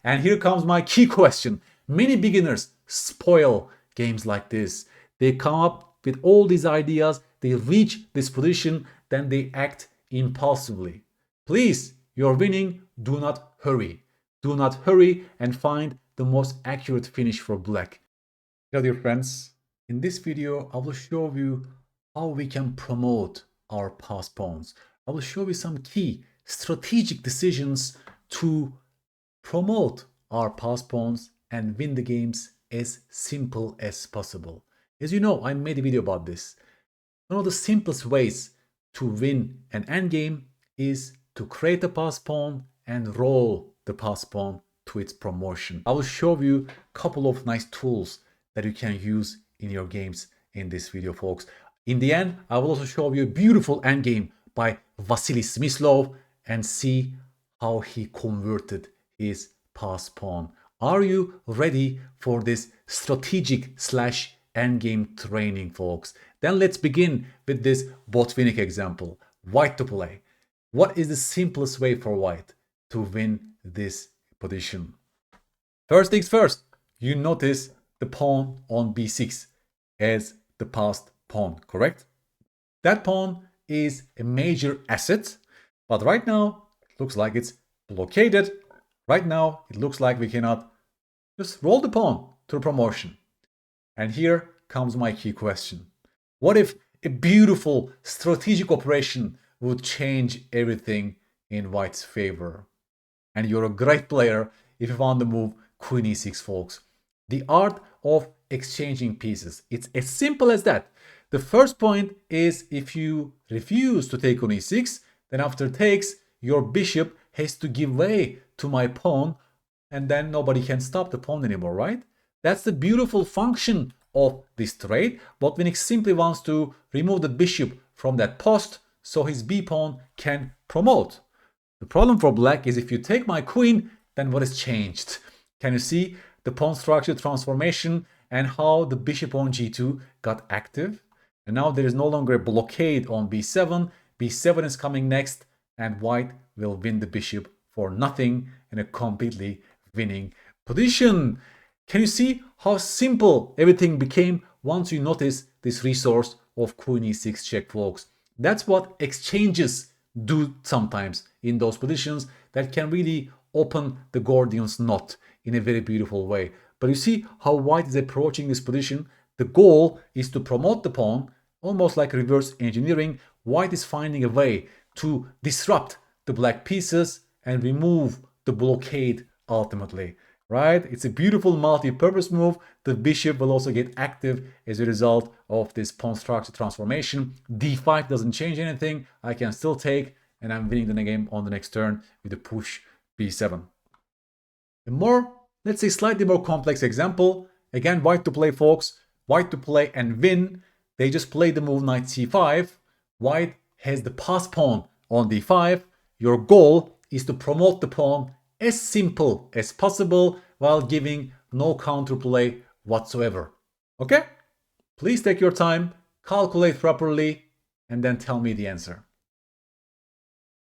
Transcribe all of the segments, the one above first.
And here comes my key question. Many beginners spoil games like this. They come up with all these ideas, they reach this position, then they act impulsively. Please, you're winning, do not hurry. Do not hurry and find the most accurate finish for black. Hello dear friends, in this video I will show you how we can promote our pass pawns. I will show you some key strategic decisions to promote our pass pawns and win the games as simple as possible. As you know, I made a video about this. One of the simplest ways to win an endgame is to create a pass pawn and roll the pass pawn to its promotion. I will show you a couple of nice tools that you can use in your games in this video, folks. In the end, I will also show you a beautiful endgame by Vasily Smyslov and see how he converted his pass pawn. Are you ready for this strategic slash endgame training, folks? Then let's begin with this Botvinnik example. White to play. What is the simplest way for white to win this position? First things first, you notice the pawn on b6 as the passed pawn, correct? That pawn is a major asset, but right now it looks like it's blockaded. Right now it looks like we cannot just roll the pawn to the promotion. And here comes my key question. What if a beautiful strategic operation would change everything in white's favor? And you're a great player if you found the move Queen e6, folks. The art of exchanging pieces. It's as simple as that. The first point is if you refuse to take on e6, then after takes, your bishop has to give way to my pawn, and then nobody can stop the pawn anymore, right? That's the beautiful function of this trade. Botvinnik simply wants to remove the bishop from that post so his b pawn can promote. The problem for black is if you take my queen, then what has changed? Can you see the pawn structure transformation and how the bishop on g2 got active? And now there is no longer a blockade on b7. b7 is coming next, and white will win the bishop for nothing in a completely winning position. Can you see how simple everything became once you notice this resource of Queen e6 check, folks? That's what exchanges do sometimes in those positions that can really open the Gordian's knot in a very beautiful way. But you see how white is approaching this position. The goal is to promote the pawn, almost like reverse engineering. White is finding a way to disrupt the black pieces and remove the blockade ultimately, right? It's a beautiful multi-purpose move. The bishop will also get active as a result of this pawn structure transformation. d5 doesn't change anything. I can still take, and I'm winning the game on the next turn with the push b7. A more, let's say, slightly more complex example. Again, white to play, folks. White to play and win. They just play the move knight c5. White has the pass pawn on d5. Your goal is to promote the pawn as simple as possible while giving no counterplay whatsoever. Okay? Please take your time, calculate properly, and then tell me the answer.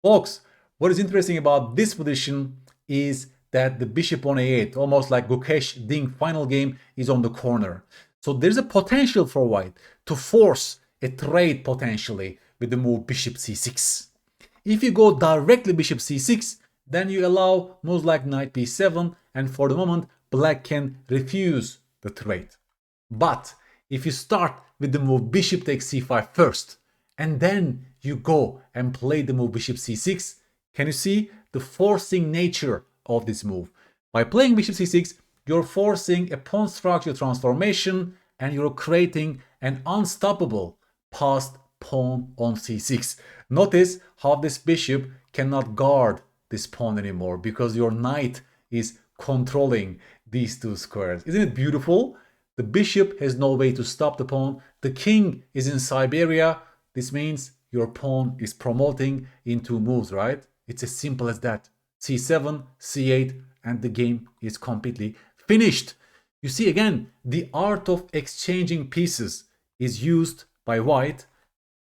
Folks, what is interesting about this position is that the bishop on a8, almost like Gukesh Ding final game, is on the corner. So there's a potential for white to force a trade potentially with the move bishop c6. If you go directly bishop c6, then you allow moves like knight b7, and for the moment black can refuse the trade. But if you start with the move bishop takes c5 first, and then you go and play the move bishop c6, can you see the forcing nature of this move? By playing bishop c6, you're forcing a pawn structure transformation and you're creating an unstoppable passed pawn on c6. Notice how this bishop cannot guard this pawn anymore because your knight is controlling these two squares. Isn't it beautiful? The bishop has no way to stop the pawn. The king is in Siberia. This means your pawn is promoting in two moves, right? It's as simple as that. c7, c8, and the game is completely finished. You see, again, the art of exchanging pieces is used by white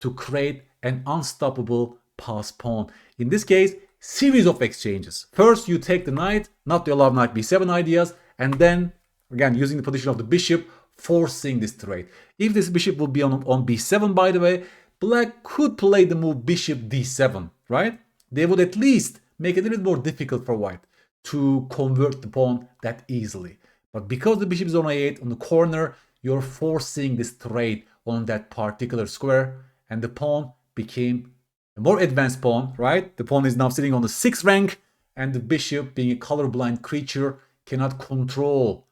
to create an unstoppable pass pawn. In this case, series of exchanges. First, you take the knight, not to allow knight b7 ideas, and then, again, using the position of the bishop, forcing this trade. If this bishop will be on b7, by the way, black could play the move bishop d7, right? They would at least make it a little bit more difficult for white to convert the pawn that easily. But because the bishop is on a8 on the corner, you're forcing this trade on that particular square, and the pawn became a more advanced pawn, right? The pawn is now sitting on the 6th rank, and the bishop, being a colorblind creature, cannot control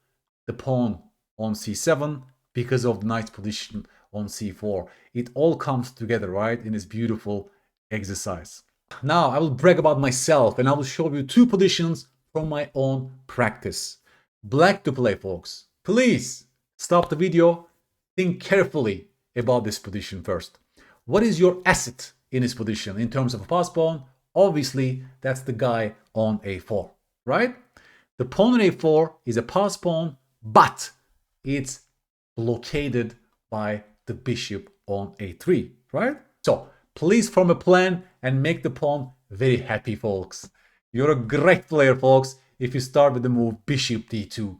the pawn on c7 because of the knight's position on c4. It all comes together, right, in this beautiful exercise. Now, I will brag about myself, and I will show you 2 positions from my own practice. Black to play, folks. Please stop the video. Think carefully about this position first. What is your asset in this position in terms of a pass pawn? Obviously, that's the guy on a4, right? The pawn on a4 is a pass pawn, but it's blockaded by the bishop on a3, right? So please form a plan and make the pawn very happy, folks. You're a great player, folks, if you start with the move bishop d2.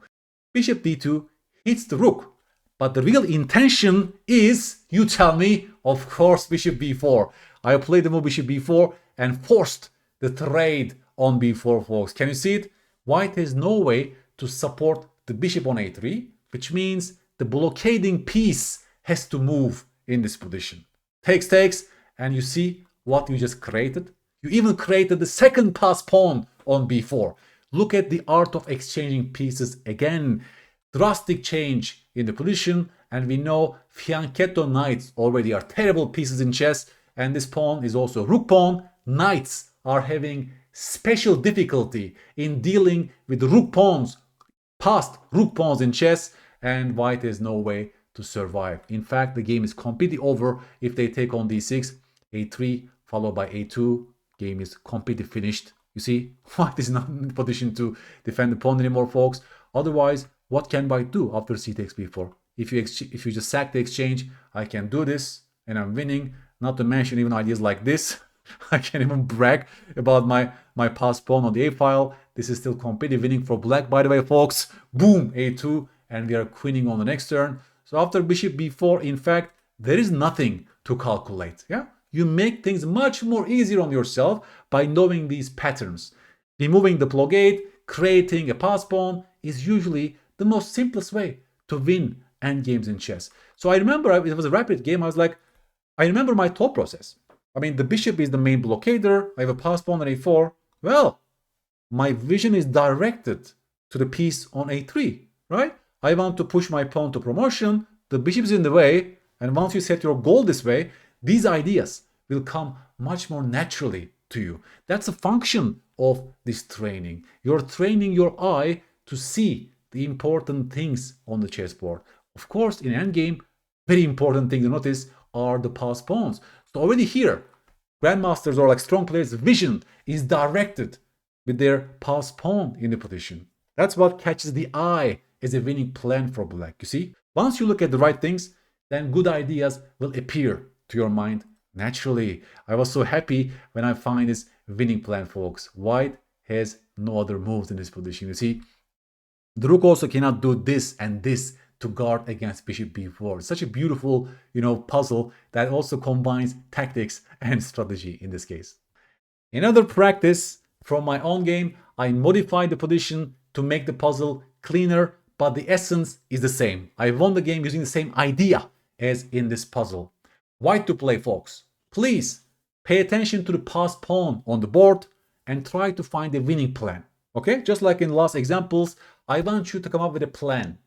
Bishop d2 hits the rook, but the real intention is, you tell me, of course, bishop b4. I played the move bishop b4 and forced the trade on b4, folks. Can you see it? White has no way to support the bishop on a3, which means the blockading piece has to move in this position. Takes, and you see what you just created? You even created the second pass pawn on b4. Look at the art of exchanging pieces again. Drastic change in the position, and we know fianchetto knights already are terrible pieces in chess, and this pawn is also a rook pawn. Knights are having special difficulty in dealing with rook pawns, past rook pawns in chess, and white has no way to survive. In fact, the game is completely over if they take on d6, a3, followed by a2. Game is completely finished. You see, white is not in position to defend the pawn anymore, folks. Otherwise, what can white do after c takes b4? If you just sack the exchange, I can do this, and I'm winning. Not to mention even ideas like this. I can't even brag about my pass pawn on the a file. This is still completely winning for black, by the way, folks. Boom, a2, and we are queening on the next turn. So after bishop b4, in fact, there is nothing to calculate. Yeah, you make things much more easier on yourself by knowing these patterns. Removing the blockade, creating a pass pawn is usually the most simplest way to win endgames in chess. So I remember it was a rapid game. I remember my thought process. I mean, the bishop is the main blockader. I have a pass pawn on a4. Well, my vision is directed to the piece on a3, right? I want to push my pawn to promotion. The bishop is in the way. And once you set your goal this way, these ideas will come much more naturally to you. That's a function of this training. You're training your eye to see the important things on the chessboard. Of course, in endgame, very important thing to notice are the pass pawns. So already here, grandmasters or like strong players' vision is directed with their pass pawn in the position. That's what catches the eye as a winning plan for black. You see, once you look at the right things, then good ideas will appear to your mind naturally. I was so happy when I find this winning plan, folks. White has no other moves in this position. You see, the rook also cannot do this and this to guard against bishop b4. It's such a beautiful, puzzle that also combines tactics and strategy in this case. Another practice from my own game, I modified the position to make the puzzle cleaner, but the essence is the same. I won the game using the same idea as in this puzzle. White to play, folks. Please pay attention to the pass pawn on the board and try to find a winning plan. Okay, just like in the last examples, I want you to come up with a plan.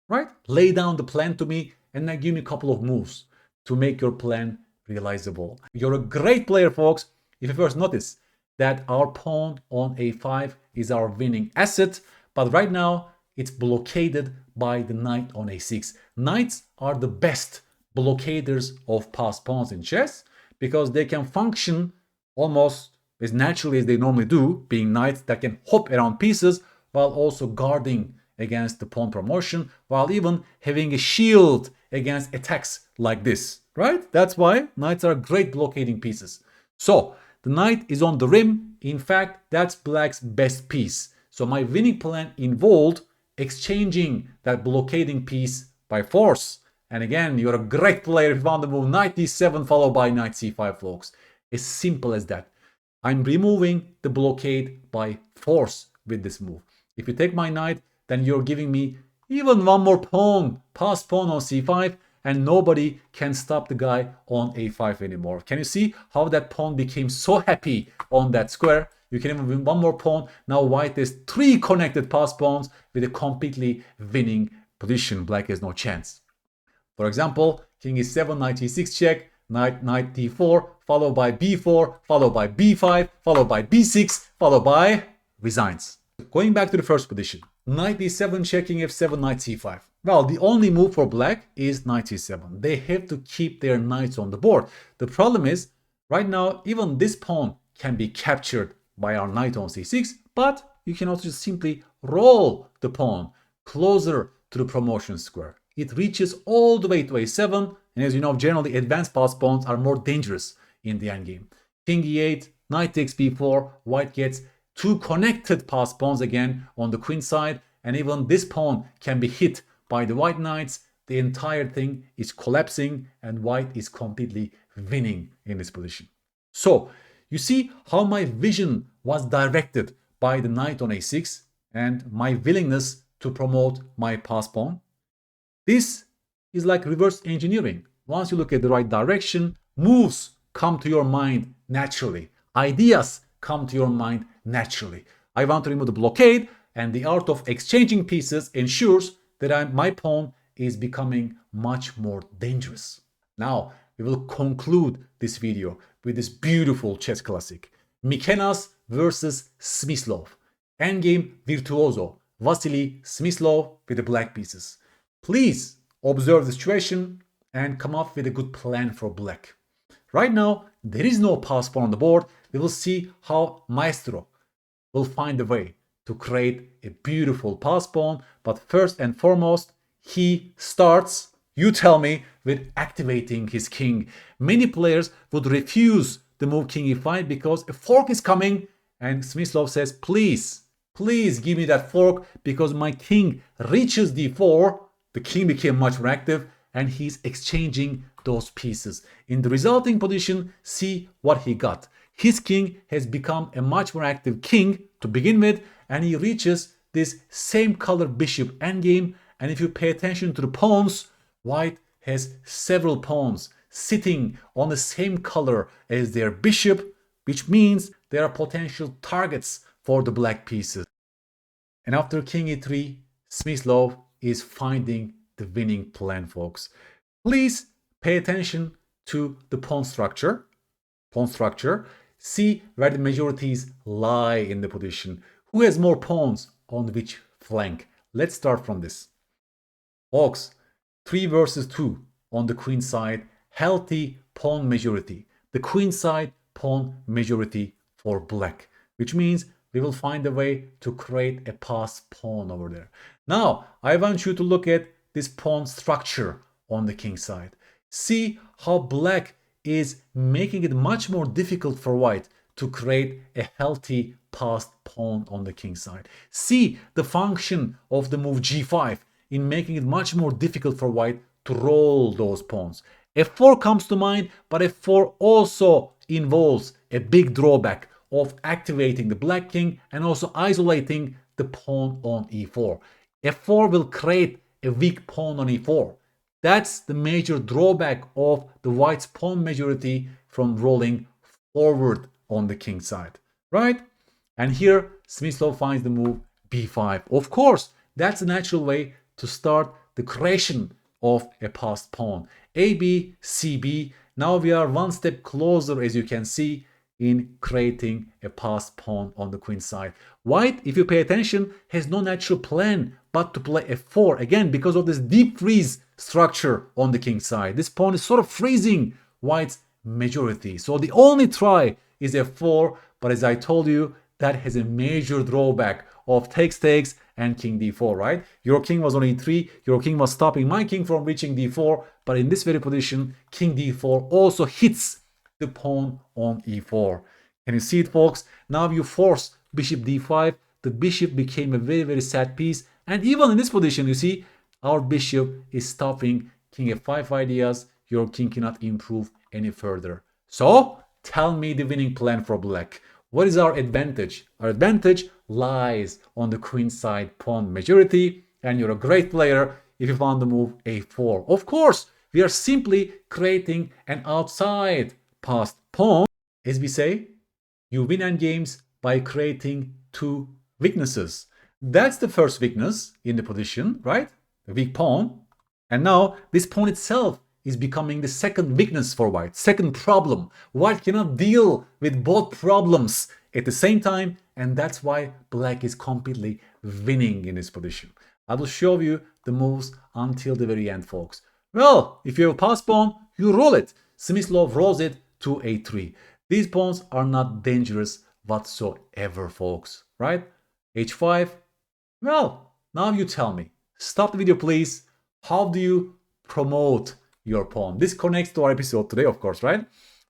Right? Lay down the plan to me and then give me a couple of moves to make your plan realizable. You're a great player, folks, if you first notice that our pawn on a5 is our winning asset, but right now it's blockaded by the knight on a6. Knights are the best blockaders of pass pawns in chess because they can function almost as naturally as they normally do, being knights that can hop around pieces while also guarding against the pawn promotion, while even having a shield against attacks like this, right? That's why knights are great blockading pieces. So The knight is on the rim. In fact, that's black's best piece. So my winning plan involved exchanging that blockading piece by force. And again, you're a great player if you found the move knight d7 followed by knight c5, folks. As simple as that. I'm removing the blockade by force with this move. If you take my knight, then you're giving me even one more pawn, passed pawn on c5, and nobody can stop the guy on a5 anymore. Can you see how that pawn became so happy on that square? You can even win one more pawn. Now white has 3 connected passed pawns with a completely winning position. Black has no chance. For example, king e7, knight e6 check, knight d4, followed by b4, followed by b5, followed by b6, followed by resigns. Going back to the first position, knight d7 checking f7, knight c5. Well, the only move for black is knight c7. They have to keep their knights on the board. The problem is, right now, even this pawn can be captured by our knight on c6, but you can also just simply roll the pawn closer to the promotion square. It reaches all the way to a7, and as you know, generally advanced passed pawns are more dangerous in the endgame. King e8, knight takes b4, white gets 2 connected passed pawns again on the queen side, and even this pawn can be hit by the white knights. The entire thing is collapsing, and white is completely winning in this position. So, you see how my vision was directed by the knight on a6 and my willingness to promote my passed pawn? This is like reverse engineering. Once you look at the right direction, moves come to your mind naturally. Ideas come to your mind naturally. I want to remove the blockade, and the art of exchanging pieces ensures that my pawn is becoming much more dangerous. Now, we will conclude this video with this beautiful chess classic. Mikenas versus Smyslov. Endgame virtuoso. Vasily Smyslov with the black pieces. Please observe the situation and come up with a good plan for black. Right now, there is no passed pawn on the board. We will see how Maestro will find a way to create a beautiful passed pawn. But first and foremost, he starts, you tell me, with activating his king. Many players would refuse the move king e5 because a fork is coming, and Smyslov says, please give me that fork because my king reaches d4. The king became much more active, and he's exchanging those pieces. In the resulting position, see what he got. His king has become a much more active king to begin with, and he reaches this same color bishop endgame. And if you pay attention to the pawns, white has several pawns sitting on the same color as their bishop, which means there are potential targets for the black pieces. And after king e3, Smyslov is finding the winning plan, folks. Please pay attention to the pawn structure. See where the majorities lie in the position. Who has more pawns on which flank? Let's start from this. Folks, 3 versus 2 on the queen side, healthy pawn majority. The queen side pawn majority for black, which means we will find a way to create a passed pawn over there. Now, I want you to look at this pawn structure on the king side. See how black is making it much more difficult for white to create a healthy passed pawn on the king side. See the function of the move g5 in making it much more difficult for white to roll those pawns. f4 comes to mind, but f4 also involves a big drawback of activating the black king and also isolating the pawn on e4. f4 will create a weak pawn on e4. That's the major drawback of the white's pawn majority from rolling forward on the king side, right? And here Smyslov finds the move b5. Of course, that's a natural way to start the creation of a passed pawn. AB, CB. Now we are one step closer, as you can see, in creating a passed pawn on the queen side. White, if you pay attention, has no natural plan but to play f4, again because of this deep freeze structure on the king side. This pawn is sort of freezing white's majority. So the only try is f4, but as I told you, that has a major drawback of takes and king d4, right? Your king was on e3, your king was stopping my king from reaching d4, but in this very position, king d4 also hits the pawn on e4. Can you see it, folks? Now you force bishop d5. The bishop became a very, very sad piece. And even in this position, you see, our bishop is stopping king f5 ideas. Your king cannot improve any further. So tell me the winning plan for black. What is our advantage? Our advantage lies on the queen side pawn majority, and you're a great player if you found the move a4. Of course, we are simply creating an outside passed pawn. As we say, you win endgames by creating two weaknesses. That's the first weakness in the position, right? The weak pawn. And now this pawn itself is becoming the second weakness for white, second problem. White cannot deal with both problems at the same time, and that's why black is completely winning in this position. I will show you the moves until the very end, folks. Well, if you have a pass pawn, you roll it. Smyslov rolls it to a3. These pawns are not dangerous whatsoever, folks, right? h5. Well, now you tell me. Stop the video, please. How do you promote your pawn? This connects to our episode today, of course, right?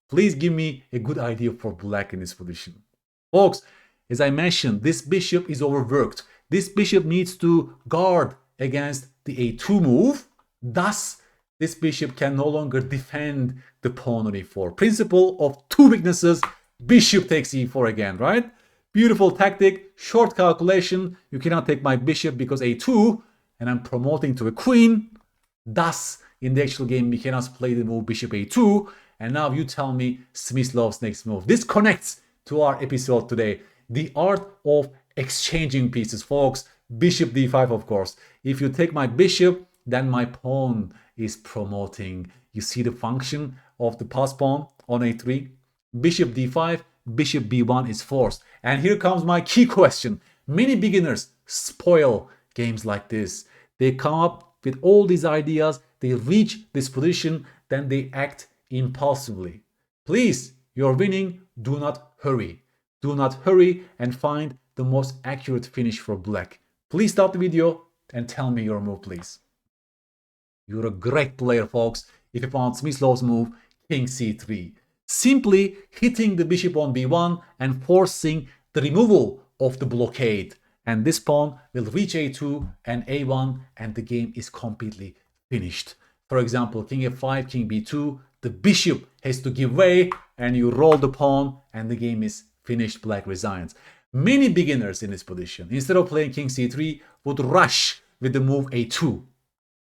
Please give me a good idea for black in this position. Folks, as I mentioned, this bishop is overworked. This bishop needs to guard against the a2 move. Thus, this bishop can no longer defend the pawn on e4. Principle of two weaknesses, bishop takes e4 again, right? Beautiful tactic, short calculation. You cannot take my bishop because a2, and I'm promoting to a queen. Thus, in the actual game, Mikenas played the move bishop a2, and now you tell me Smyslov's next move. This connects to our episode today. The art of exchanging pieces, folks. Bishop d5, of course. If you take my bishop, then my pawn is promoting. You see the function of the pass pawn on a3. Bishop d5, bishop b1 is forced. And here comes my key question. Many beginners spoil games like this. They come up with all these ideas, they reach this position, then they act impulsively. Please, you're winning, do not hurry. Do not hurry and find the most accurate finish for black. Please stop the video and tell me your move, please. You're a great player, folks, if you found Smyslov's move, king c3. Simply hitting the bishop on b1 and forcing the removal of the blockade. And this pawn will reach a2 and a1, and the game is completely finished. For example, king f5, king b2, the bishop has to give way, and you roll the pawn, and the game is finished. Black resigns. Many beginners in this position, instead of playing king c3, would rush with the move a2.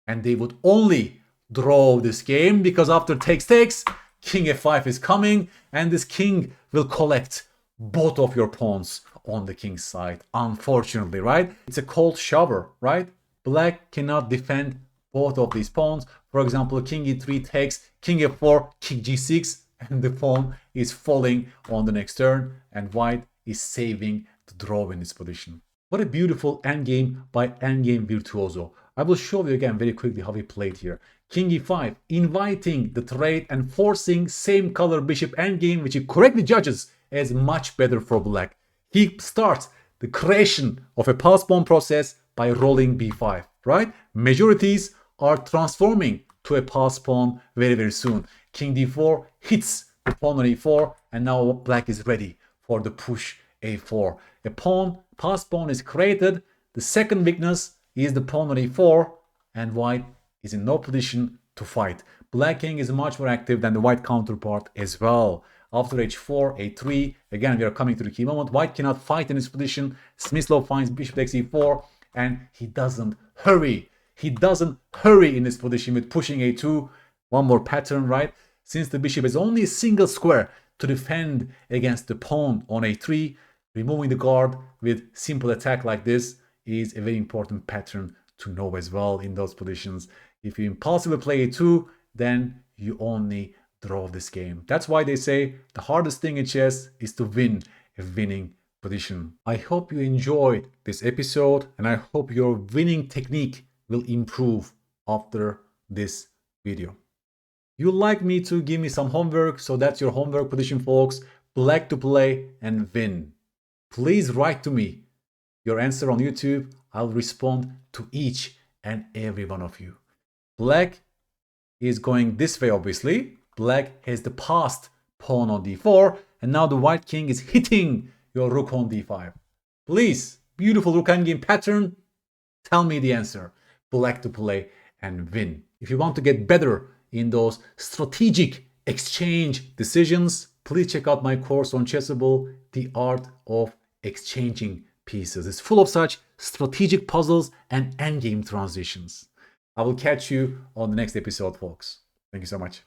And they would only draw this game because after takes, king f5 is coming, and this king will collect both of your pawns on the king's side, unfortunately, right? It's a cold shower, right? Black cannot defend both of these pawns. For example, king e3 takes, king f4, king g6, and the pawn is falling on the next turn, and white is saving the draw in this position. What a beautiful endgame by endgame virtuoso. I will show you again very quickly how he played here. King e5, inviting the trade and forcing same color bishop endgame, which he correctly judges as much better for black. He starts the creation of a pass pawn process by rolling b5, right? Majorities are transforming to a pass pawn very, very soon. King d4 hits the pawn on e4, and now black is ready for the push a4. A pawn, pass pawn is created. The second weakness is the pawn on e4, and white is in no position to fight. Black king is much more active than the white counterpart as well. After h4, a3, again we are coming to the key moment. White cannot fight in this position. Smyslov finds bishop takes e4, and he doesn't hurry. He doesn't hurry in this position with pushing a2. One more pattern, right? Since the bishop is only a single square to defend against the pawn on a3, removing the guard with simple attack like this is a very important pattern to know as well in those positions. If you impulsively play a2, then you only draw this game. That's why they say the hardest thing in chess is to win a winning position. I hope you enjoyed this episode, and I hope your winning technique will improve after this video. You'd like me to give me some homework, so that's your homework position, folks. Black to play and win. Please write to me your answer on YouTube. I'll respond to each and every one of you. Black is going this way, obviously. Black has the passed pawn on d4. and now the white king is hitting your rook on d5. Please, beautiful rook endgame pattern, tell me the answer. Black to play and win. If you want to get better in those strategic exchange decisions, please check out my course on Chessable, The Art of Exchanging Pieces. It's full of such strategic puzzles and endgame transitions. I will catch you on the next episode, folks. Thank you so much.